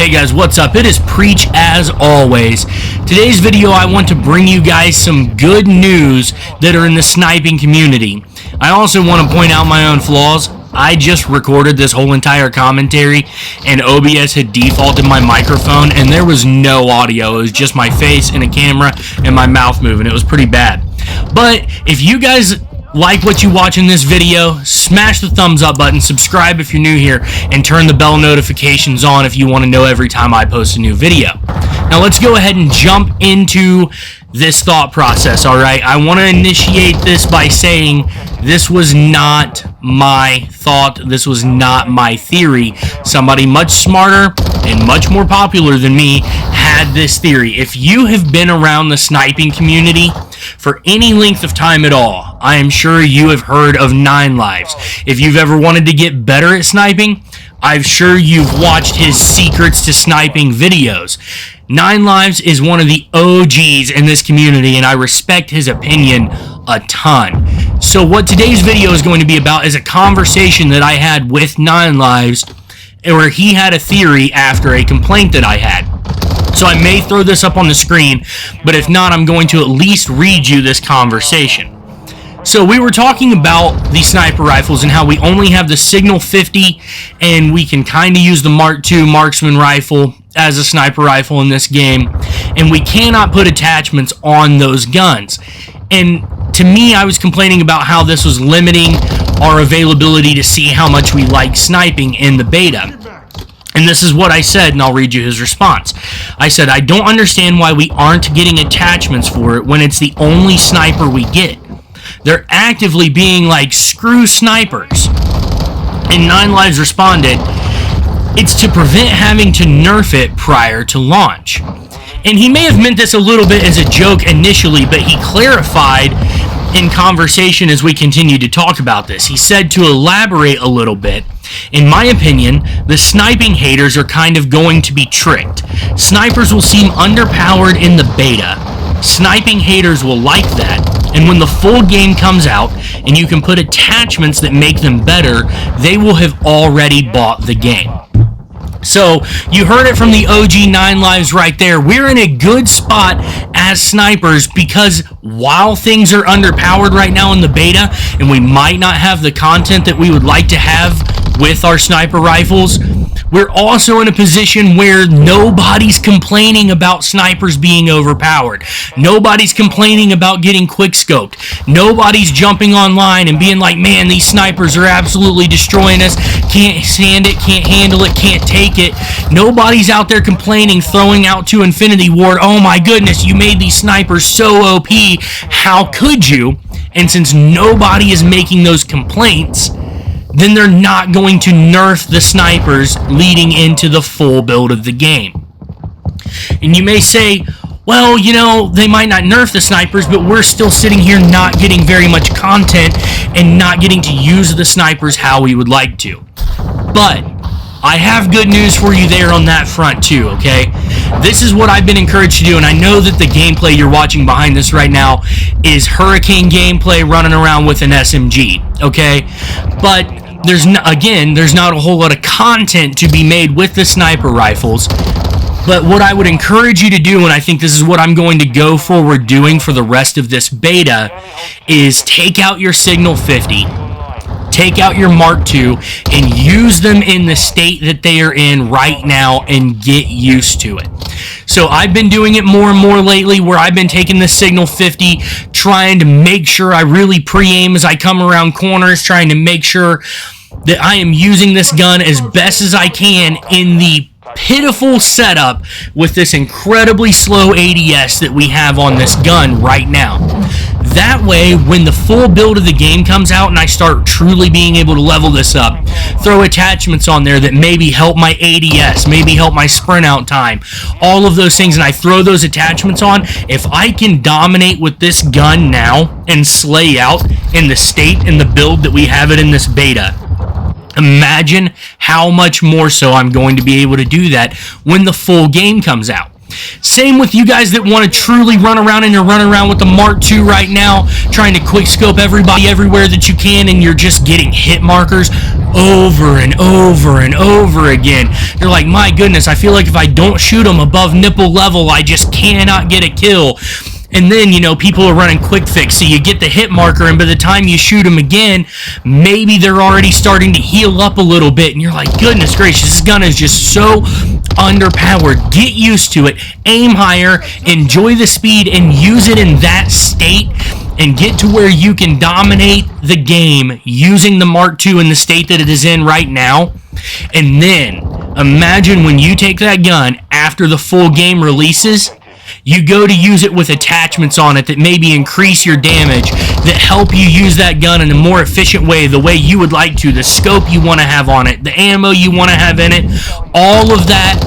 Hey guys, what's up? It is Preach as always. Today's video I want to bring you guys some good news that are in the sniping community. I also want to point out my own flaws. I just recorded this whole entire commentary and OBS had defaulted my microphone and there was no audio. It was just my face and a camera and my mouth moving. It was pretty bad. But if you guys like what you watch in this video, smash the thumbs up button, subscribe if you're new here, and turn the bell notifications on if you want to know every time I post a new video. Now let's go ahead and jump into this thought process, alright? I want to initiate this by saying this was not my thought, this was not my theory. Somebody much smarter and much more popular than me had this theory. If you have been around the sniping community for any length of time at all, I am sure you have heard of 9 Lives. If you've ever wanted to get better at sniping, I'm sure you've watched his Secrets to Sniping videos. 9 Lives is one of the OGs in this community, and I respect his opinion a ton. So what today's video is going to be about is a conversation that I had with 9 Lives, where he had a theory after a complaint that I had. So I may throw this up on the screen, but if not, I'm going to at least read you this conversation. So we were talking about the sniper rifles and how we only have the Signal 50 and we can kind of use the Mark II marksman rifle as a sniper rifle in this game, and we cannot put attachments on those guns. And to me, I was complaining about how this was limiting our availability to see how much we like sniping in the beta. And this is what I said, and I'll read you his response. I said, I don't understand why we aren't getting attachments for it when it's the only sniper we get. They're actively being like, screw snipers. And 9 Lives responded, it's to prevent having to nerf it prior to launch. And he may have meant this a little bit as a joke initially, but he clarified in conversation as we continued to talk about this. He said, to elaborate a little bit, in my opinion, the sniping haters are kind of going to be tricked. Snipers will seem underpowered in the beta. Sniping haters will like that. And when the full game comes out and you can put attachments that make them better, they will have already bought the game. So, you heard it from the OG 9 Lives right there. We're in a good spot as snipers because while things are underpowered right now in the beta, and we might not have the content that we would like to have with our sniper rifles, we're also in a position where nobody's complaining about snipers being overpowered. Nobody's complaining about getting quickscoped. Nobody's jumping online and being like, man, these snipers are absolutely destroying us. Can't stand it, can't handle it, can't take it. Nobody's out there complaining, throwing out to Infinity Ward, oh my goodness, you made these snipers so OP. How could you? And since nobody is making those complaints, then they're not going to nerf the snipers leading into the full build of the game. And you may say, well, you know, they might not nerf the snipers, but we're still sitting here not getting very much content and not getting to use the snipers how we would like to. But I have good news for you there on that front too, okay? This is what I've been encouraged to do, and I know that the gameplay you're watching behind this right now is Hurricane gameplay running around with an SMG, okay? But there's not a whole lot of content to be made with the sniper rifles. But what I would encourage you to do, and I think this is what I'm going to go forward doing for the rest of this beta, is take out your Signal 50, take out your Mark II, and use them in the state that they are in right now and get used to it. So I've been doing it more and more lately, where I've been taking the Signal 50, trying to make sure I really pre-aim as I come around corners, trying to make sure that I am using this gun as best as I can in the pitiful setup with this incredibly slow ADS that we have on this gun right now. That way, when the full build of the game comes out and I start truly being able to level this up, throw attachments on there that maybe help my ADS, maybe help my sprint out time, all of those things, and I throw those attachments on, if I can dominate with this gun now and slay out in the state and the build that we have it in this beta, imagine how much more so I'm going to be able to do that when the full game comes out. Same with you guys that want to truly run around, and you're running around with the Mark II right now, trying to quick scope everybody everywhere that you can, and you're just getting hit markers over and over and over again. You're like, my goodness, I feel like if I don't shoot them above nipple level, I just cannot get a kill. And then, you know, people are running quick fix, so you get the hit marker, and by the time you shoot them again, maybe they're already starting to heal up a little bit, and you're like, goodness gracious, this gun is just so underpowered. Get used to it, aim higher, enjoy the speed, and use it in that state, and get to where you can dominate the game using the Mark II in the state that it is in right now. And then, imagine when you take that gun after the full game releases, you go to use it with attachments on it that maybe increase your damage, that help you use that gun in a more efficient way, the way you would like to, the scope you want to have on it, the ammo you want to have in it, all of that,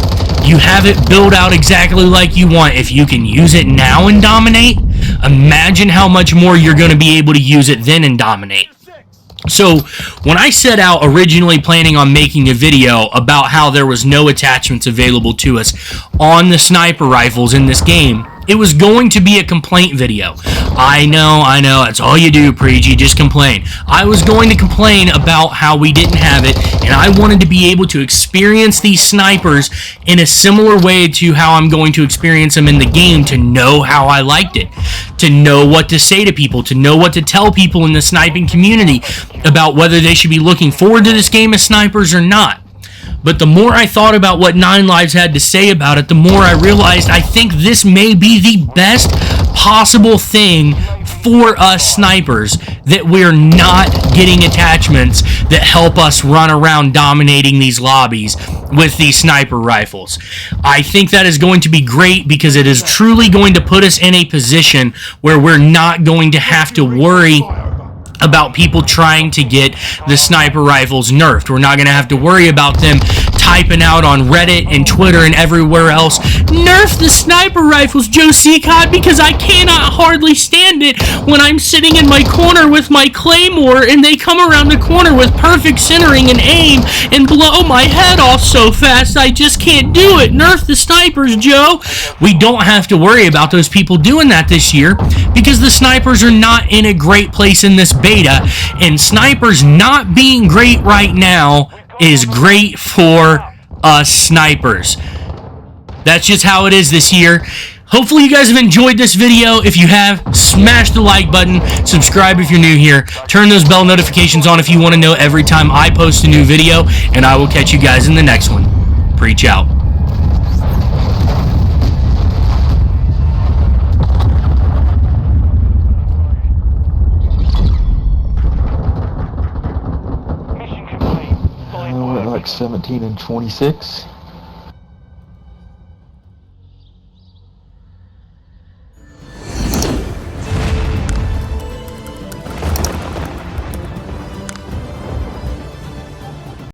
you have it built out exactly like you want. If you can use it now and dominate, imagine how much more you're going to be able to use it then and dominate. So, when I set out originally planning on making a video about how there was no attachments available to us on the sniper rifles in this game, it was going to be a complaint video. I know, that's all you do, Preach, you just complain. I was going to complain about how we didn't have it, and I wanted to be able to experience these snipers in a similar way to how I'm going to experience them in the game, to know how I liked it, to know what to say to people, to know what to tell people in the sniping community about whether they should be looking forward to this game as snipers or not. But the more I thought about what 9 Lives had to say about it, the more I realized I think this may be the best possible thing for us snipers, that we're not getting attachments that help us run around dominating these lobbies with these sniper rifles. I think that is going to be great, because it is truly going to put us in a position where we're not going to have to worry about people trying to get the sniper rifles nerfed. We're not going to have to worry about them typing out on Reddit and Twitter and everywhere else, nerf the sniper rifles, Joe Seacott, because I cannot hardly stand it when I'm sitting in my corner with my claymore and they come around the corner with perfect centering and aim and blow my head off so fast I just can't do it. Nerf the snipers, Joe. We don't have to worry about those people doing that this year, because the snipers are not in a great place in this beta, and snipers not being great right now is great for us snipers. That's just how it is this year. Hopefully you guys have enjoyed this video. If you have, smash the like button, subscribe if you're new here, turn those bell notifications on if you want to know every time I post a new video, and I will catch you guys in the next one. Preach out. Like 17 and 26.